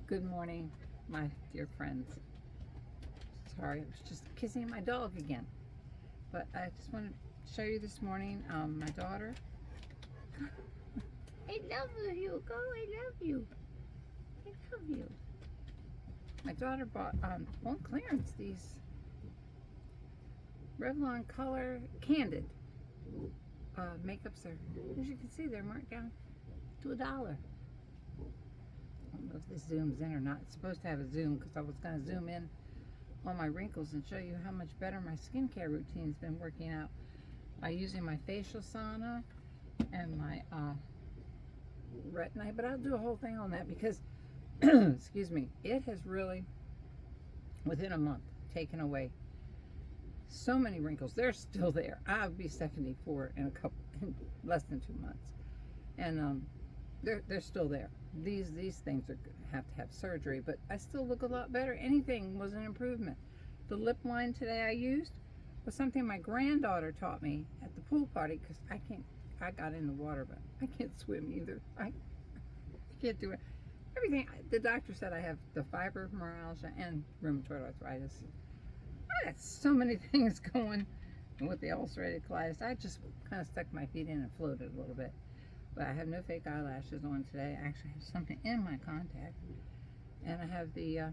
Good morning, my dear friends. Sorry, I was just kissing my dog again. But I just want to show you this morning, my daughter. I love you, go, I love you. I love you. My daughter bought on clearance these Revlon Color Candid makeups. As you can see, they're marked down to $1. I don't know if this zooms in or not. It's supposed to have a zoom because I was going to zoom in on my wrinkles and show you how much better my skincare routine has been working out by using my facial sauna and my retinol. But I'll do a whole thing on that because, excuse me, it has really, within a month, taken away so many wrinkles. They're still there. I'll be 74 in less than 2 months, and they're still there. These things have to have surgery, but I still look a lot better. Anything was an improvement. The lip line today I used was something my granddaughter taught me at the pool party because I got in the water, but I can't swim either. I can't do it. Everything, the doctor said I have the fibromyalgia and rheumatoid arthritis. I got so many things going with the ulcerative colitis. I just kind of stuck my feet in and floated a little bit. But I have no fake eyelashes on today. I actually have something in my contact, and I have the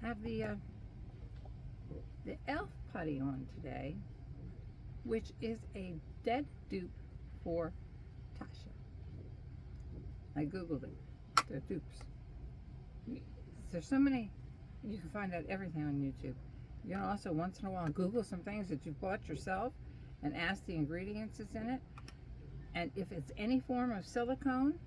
e.l.f. putty on today, which is a dead dupe for Tasha. I googled it. They're dupes. There's so many. You can find out everything on YouTube. You can also once in a while Google some things that you've bought yourself and ask the ingredients that's in it. And if it's any form of silicone,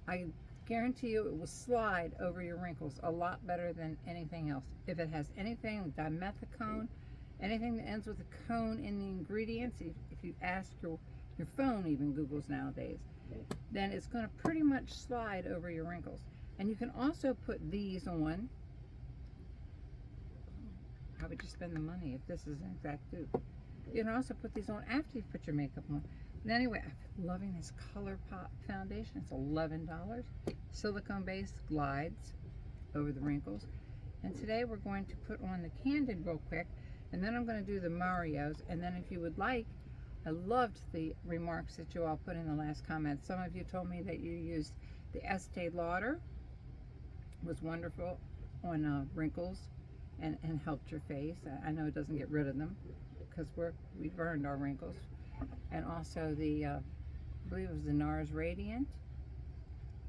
I guarantee you it will slide over your wrinkles a lot better than anything else. If it has anything, dimethicone, anything that ends with a cone in the ingredients, if you ask your phone even Googles nowadays, then it's going to pretty much slide over your wrinkles. And you can also put these on. How would you spend the money if this is an exact dupe? You can also put these on after you put your makeup on. But anyway, I'm loving this ColourPop foundation. It's $11. Silicone-based, glides over the wrinkles. And today we're going to put on the Candid real quick, and then I'm going to do the Mario's. And then if you would like, I loved the remarks that you all put in the last comment. Some of you told me that you used the Estee Lauder. It was wonderful on wrinkles and helped your face. I know it doesn't get rid of them because we've earned our wrinkles. And also the, I believe it was the NARS Radiant.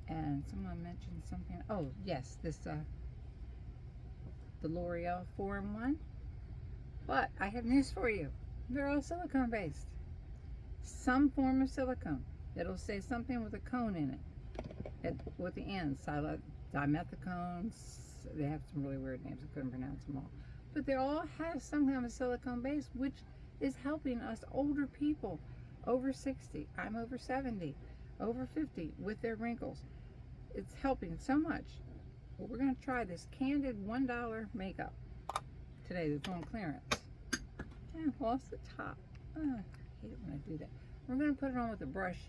And someone mentioned something. Oh, yes, this, the L'Oreal 4-in-1. But I have news for you. They're all silicone based. Some form of silicone. It'll say something with a cone in it. With the ends. Dimethicones. They have some really weird names. I couldn't pronounce them all. But they all have some kind of silicone base, which is helping us older people, over 60, I'm over 70, over 50, with their wrinkles. It's helping so much. Well, we're going to try this Candid $1 makeup today that's on clearance. And I lost the top. I hate it when I do that. We're going to put it on with a brush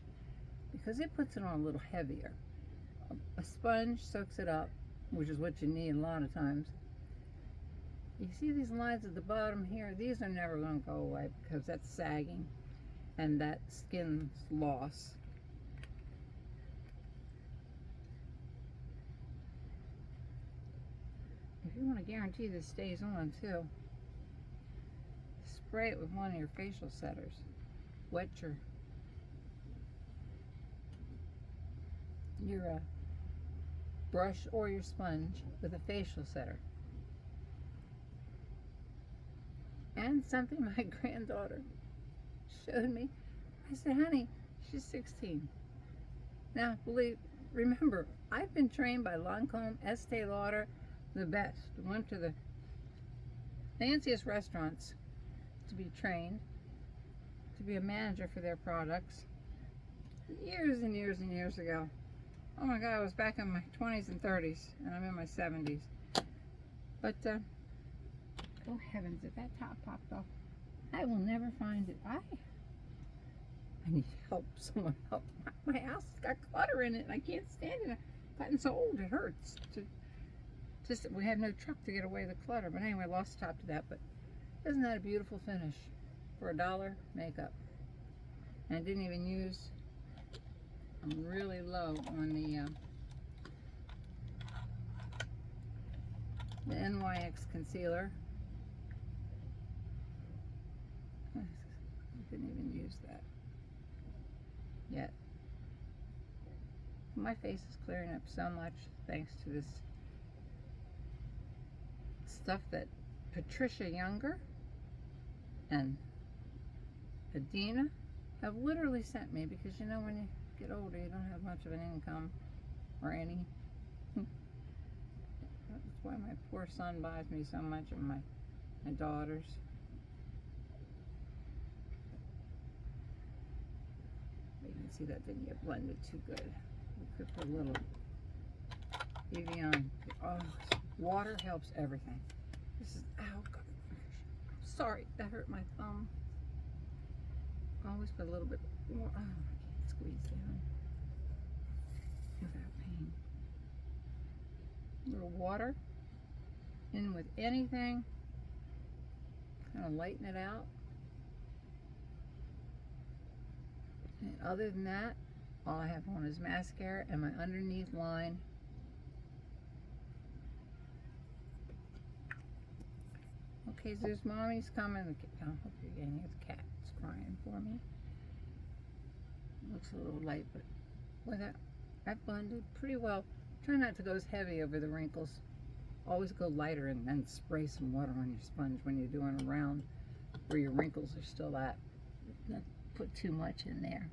because it puts it on a little heavier. A sponge soaks it up, which is what you need a lot of times. You see these lines at the bottom here? These are never going to go away because that's sagging and that skin's loss. If you want to guarantee this stays on too, spray it with one of your facial setters. Wet your brush or your sponge with a facial setter. And something my granddaughter showed me. I said, honey, she's 16. Now, remember, I've been trained by Lancome, Estee Lauder, the best. Went to the fanciest restaurants to be trained, to be a manager for their products. Years and years and years ago. Oh my God, I was back in my 20s and 30s, and I'm in my 70s. But, oh heavens, if that top popped off, I will never find it. I need help. Someone help. My house has got clutter in it and I can't stand it. Gotten so old it hurts. Just we have no truck to get away the clutter. But anyway, I lost top to that. But isn't that a beautiful finish for $1 makeup? And I didn't even use. I'm really low on the NYX concealer. I didn't even use that yet. My face is clearing up so much thanks to this stuff that Patricia Younger and Adina have literally sent me, because you know when you get older you don't have much of an income or any. That's why my poor son buys me so much, and my daughters. You can see that didn't get blended too good. We could put a little Evian. Oh, water helps everything. This is, ow, God. Sorry, that hurt my thumb. Always put a little bit more. Oh, I can't squeeze down without pain. A little water in with anything, kind of lighten it out. And other than that, all I have on is mascara and my underneath line. Okay, so there's mommy's coming. I hope you're getting it. The cat's crying for me. Looks a little light, but with that, I've blended pretty well. Try not to go as heavy over the wrinkles. Always go lighter and then spray some water on your sponge when you're doing a round where your wrinkles are still at. Not put too much in there.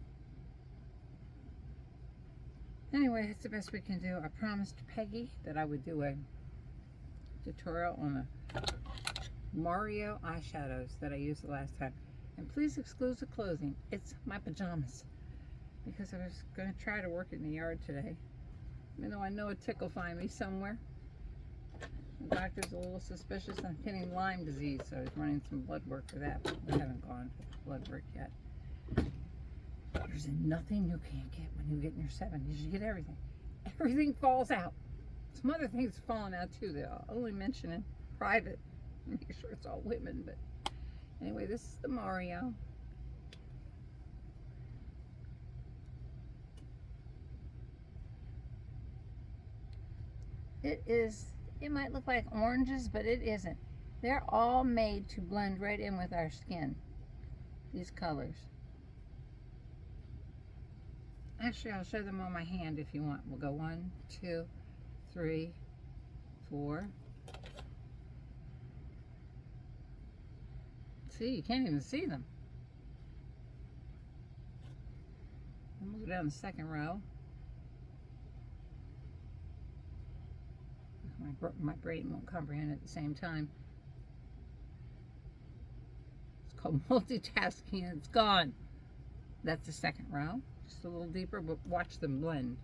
Anyway, that's the best we can do. I promised Peggy that I would do a tutorial on the Mario eyeshadows that I used the last time. And please exclude the clothing. It's my pajamas. Because I was going to try to work in the yard today. Even though I know a tick will find me somewhere. The doctor's a little suspicious I'm getting Lyme disease, so I was running some blood work for that. But I haven't gone for blood work yet. There's nothing you can't get when you get in your 70s. You get everything. Everything falls out. Some other things falling out too that I'll only mention in private. Make sure it's all women, but anyway, this is the Mario. It might look like oranges, but it isn't. They're all made to blend right in with our skin, these colors. Actually, I'll show them on my hand if you want. We'll go 1, 2, 3, 4. See, you can't even see them. And we'll go down the second row. My brain won't comprehend at the same time. It's called multitasking and it's gone. That's the second row. Just a little deeper, but watch them blend.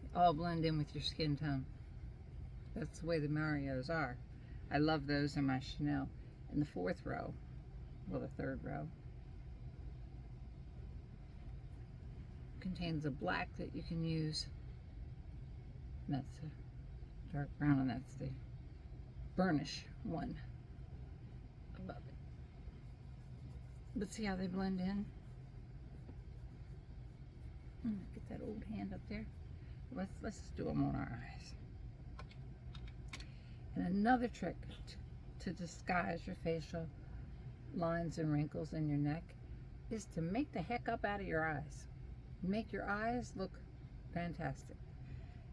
They all blend in with your skin tone. That's the way the Marios are. I love those in my Chanel. In the fourth row, well, the third row, contains a black that you can use. And that's a dark brown, and that's the burnish one above it. But see how they blend in? Get that old hand up there. Let's just do them on our eyes. And another trick to disguise your facial lines and wrinkles in your neck is to make the heck up out of your eyes. Make your eyes look fantastic.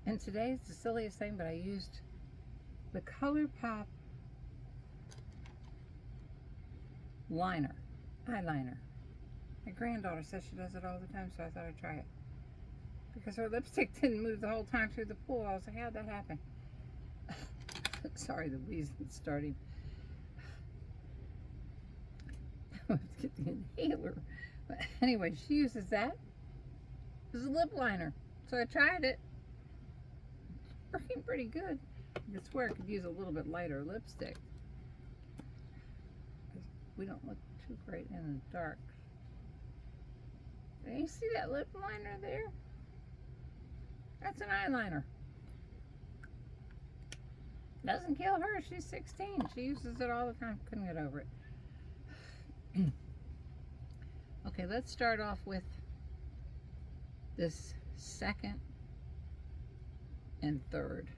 And today it's the silliest thing, but I used the ColourPop liner, eyeliner. My granddaughter says she does it all the time, so I thought I'd try it. Because her lipstick didn't move the whole time through the pool. I was like, how'd that happen? Sorry, the wheezing's starting. Let's get the inhaler. But anyway, she uses that as a lip liner. So I tried it. Working pretty good. I swear I could use a little bit lighter lipstick. We don't look too great in the dark. Do you see that lip liner there? That's an eyeliner. Doesn't kill her. She's 16. She uses it all the time. Couldn't get over it. Okay, let's start off with this second and third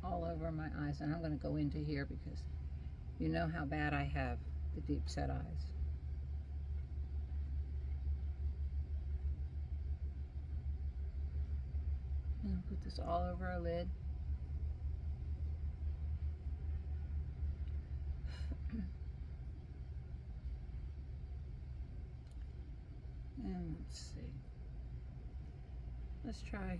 all over my eyes. And I'm going to go into here because you know how bad I have the deep set eyes. And put this all over our lid. And let's see. Let's try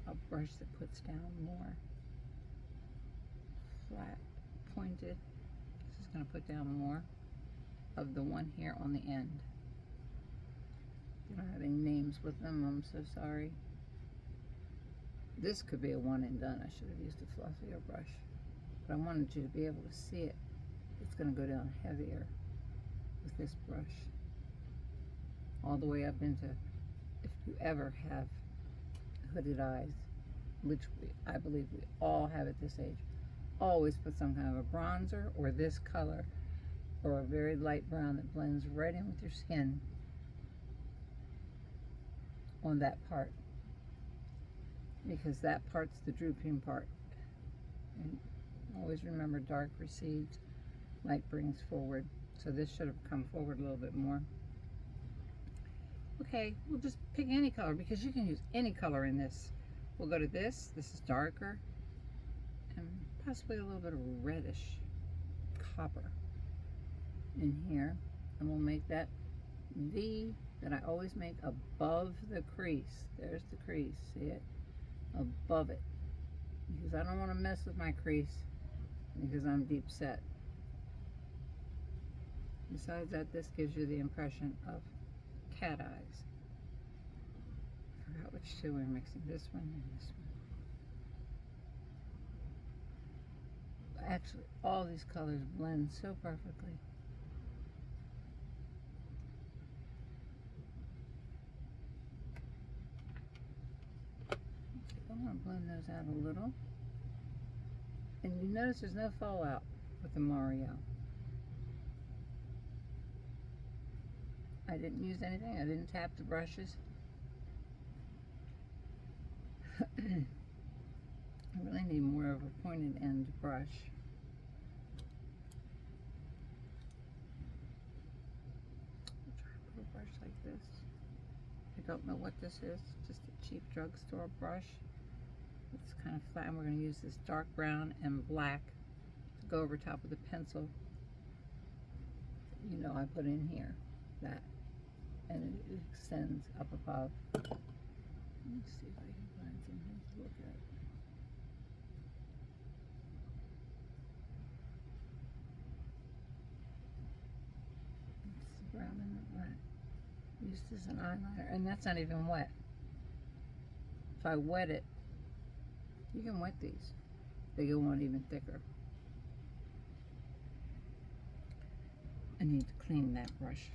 a brush that puts down more flat, pointed. This is going to put down more of the one here on the end. I don't have any names with them. I'm so sorry. This could be a one and done. I should have used a fluffier brush, but I wanted you to be able to see it. It's going to go down heavier with this brush all the way up into, if you ever have hooded eyes, which I believe we all have at this age, always put some kind of a bronzer or this color or a very light brown that blends right in with your skin on that part, because that part's the drooping part. And always remember, dark recedes, light brings forward. So this should have come forward a little bit more. Okay, we'll just pick any color because you can use any color in this. We'll go to this. This is darker and possibly a little bit of reddish copper in here, and we'll make that V that I always make above the crease. There's the crease, see it? Above it, because I don't want to mess with my crease because I'm deep set. Besides that, this gives you the impression of cat eyes. I forgot which two we're mixing, this one and this one. Actually, all these colors blend so perfectly. I want to blend those out a little. And you notice there's no fallout with the Mario. I didn't use anything. I didn't tap the brushes. I really need more of a pointed end brush. I'll try to put a brush like this. I don't know what this is. Just a cheap drugstore brush. It's kind of flat, and we're going to use this dark brown and black to go over top of the pencil. You know, I put in here that, and it extends up above. Let me see if I can find something to look at. It's the brown and the black. Used as an eyeliner, and that's not even wet. If I wet it, you can wet these. They go on even thicker. I need to clean that brush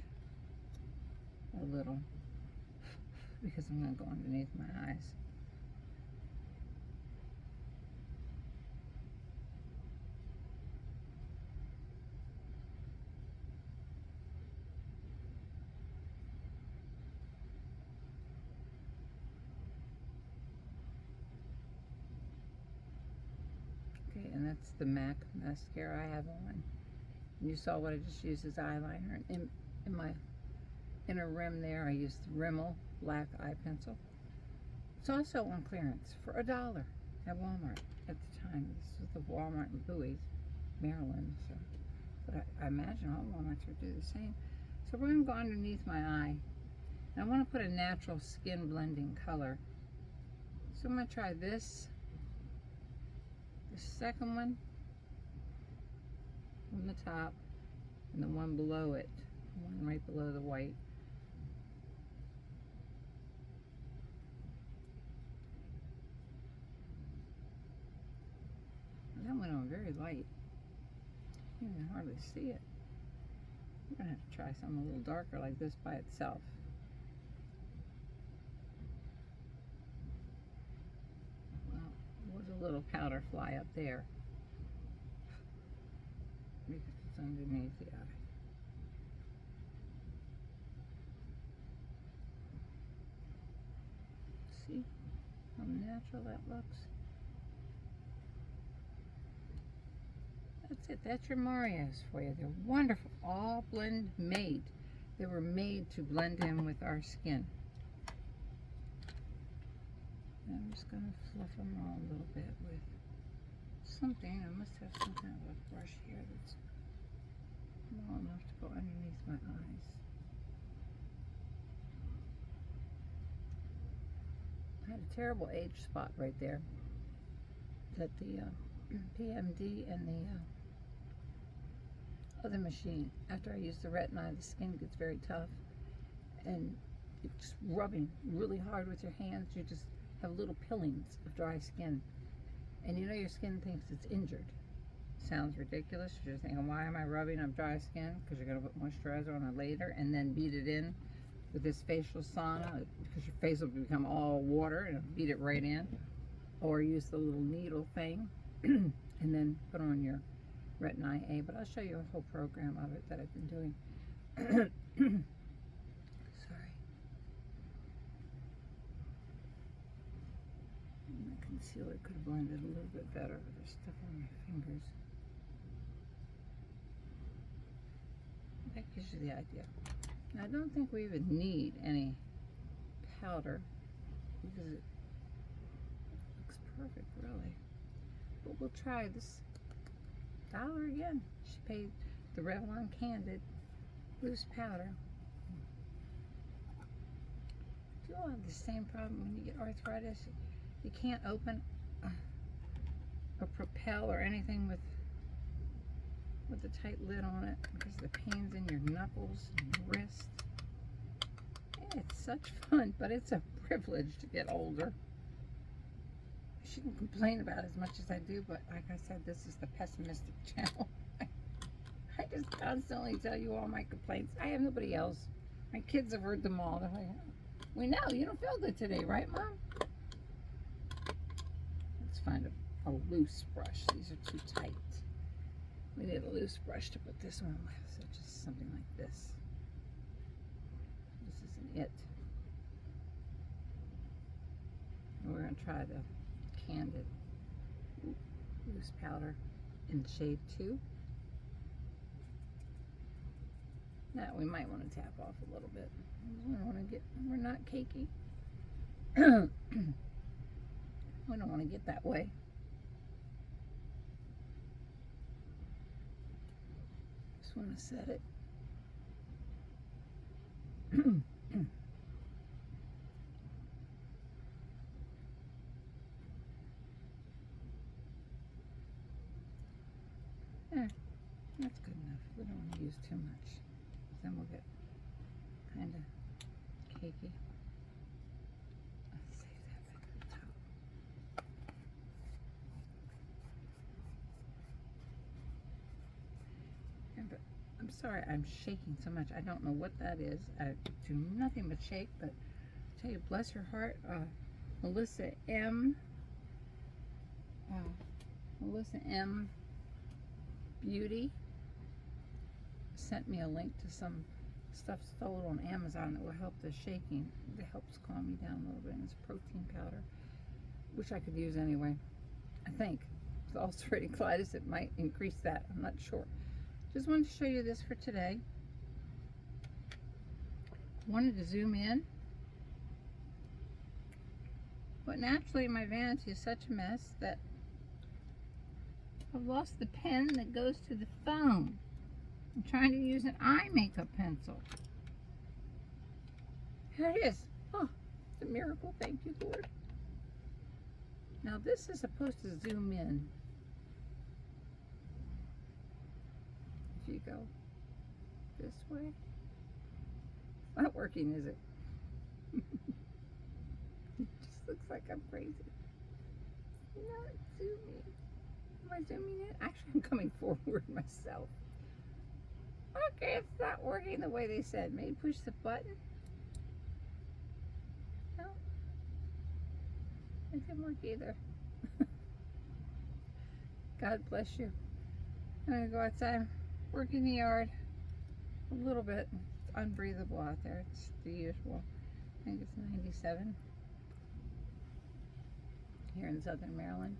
a little because I'm going to go underneath my eyes. Okay, and that's the MAC mascara I have on. You saw what I just used as eyeliner. In my inner rim there, I used the Rimmel black eye pencil. It's also on clearance for $1 at Walmart at the time. This was the Walmart in Bowie, Maryland. So, but I imagine all Walmarts would do the same. So we're going to go underneath my eye. And I want to put a natural skin blending color. So I'm going to try this. The second one on the top, and the one below it, the one right below the white. That went on very light. You can hardly see it. I'm gonna have to try something a little darker like this by itself. Well, there was a little powder fly up there because it's underneath the eye. See how natural that looks? That's it. That's your Marios for you. They're wonderful. All blend made. They were made to blend in with our skin. And I'm just going to fluff them all a little bit with something. I must have some kind of a brush here that's small enough to go underneath my eyes. I had a terrible age spot right there that the PMD and the other machine, after I use the retina, the skin gets very tough, and it's rubbing really hard with your hands. You just have little pillings of dry skin, and you know your skin thinks it's injured. Sounds ridiculous. You're just thinking, why am I rubbing on dry skin? Because you're going to put moisturizer on it later and then beat it in with this facial sauna, because your face will become all water and it'll beat it right in. Or use the little needle thing and then put on your retina A. But I'll show you a whole program of it that I've been doing. Sorry. My concealer could have blended a little bit better, but there's stuff on my fingers. That gives you the idea. Now, I don't think we even need any powder because it looks perfect, really. But we'll try this $1 again. She paid the Revlon Candid loose powder. You all have the same problem when you get arthritis. You can't open a propel or anything with a tight lid on it because of the pains in your knuckles and your wrist. Yeah, it's such fun, but it's a privilege to get older. I shouldn't complain about it as much as I do, but like I said, this is the pessimistic channel. I just constantly tell you all my complaints. I have nobody else. My kids have heard them all. They're like, we know you don't feel good today, right, Mom? Let's find a loose brush. These are too tight. We need a loose brush to put this one with, so just something like this. This isn't it. And we're going to try the Candid loose powder in shade 2. That we might want to tap off a little bit. We're not cakey. We don't want to get that way. Just want to set it. That's good enough. We don't want to use too much. Then we'll get kind of cakey. Let's save that back at the top. Yeah, but I'm sorry I'm shaking so much. I don't know what that is. I do nothing but shake, but I tell you, bless her heart, Melissa M. Beauty sent me a link to some stuff sold on Amazon that will help the shaking. It helps calm me down a little bit, and it's protein powder, which I could use anyway. I think with ulcerative colitis it might increase that. I'm not sure. Just wanted to show you this for today. Wanted to zoom in, but naturally my vanity is such a mess that I've lost the pen that goes to the phone. I'm trying to use an eye makeup pencil. Here it is. Oh, it's a miracle. Thank you, Lord. Now this is supposed to zoom in. If you go this way. It's not working, is it? It just looks like I'm crazy. It's not zooming. Am I zooming in? Actually, I'm coming forward myself. Okay, it's not working the way they said. Maybe push the button. No, it didn't work either. God bless you. I'm gonna go outside, work in the yard a little bit. It's unbreathable out there. It's the usual. I think it's 97 here in Southern Maryland.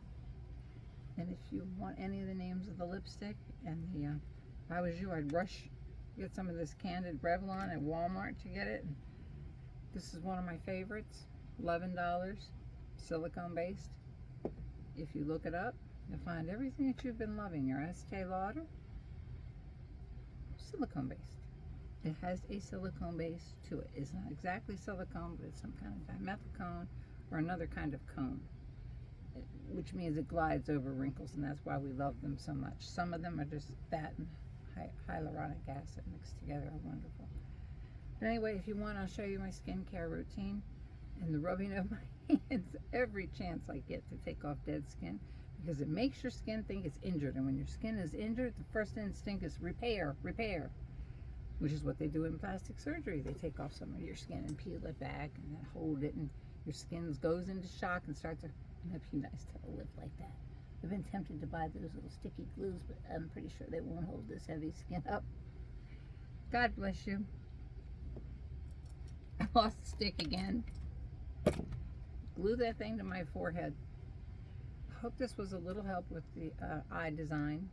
And if you want any of the names of the lipstick and the, if I was you, I'd rush get some of this Candid Revlon at Walmart to get it. This is one of my favorites. $11, silicone based. If you look it up, you'll find everything that you've been loving. Your Estee Lauder, silicone based. It has a silicone base to it. It's not exactly silicone, but it's some kind of dimethicone or another kind of cone, which means it glides over wrinkles, and that's why we love them so much. Some of them are just that and hyaluronic acid mixed together are wonderful. But anyway, if you want, I'll show you my skincare routine and the rubbing of my hands every chance I get to take off dead skin, because it makes your skin think it's injured. And when your skin is injured, the first instinct is repair, repair, which is what they do in plastic surgery. They take off some of your skin and peel it back and then hold it, and your skin goes into shock and starts to, it'd be nice to have a lip like that. I've been tempted to buy those little sticky glues, but I'm pretty sure they won't hold this heavy skin up. God bless you. I lost the stick again. Glue that thing to my forehead. I hope this was a little help with the eye design.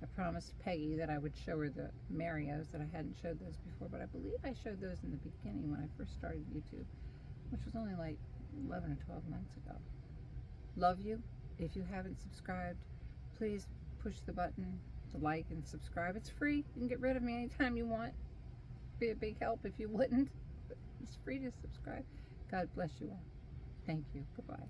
I promised Peggy that I would show her the Marios, that I hadn't showed those before, but I believe I showed those in the beginning when I first started YouTube, which was only like 11 or 12 months ago. Love you. If you haven't subscribed, please push the button to like and subscribe. It's free. You can get rid of me anytime you want. Be a big help if you wouldn't. But it's free to subscribe. God bless you all. Thank you. Goodbye.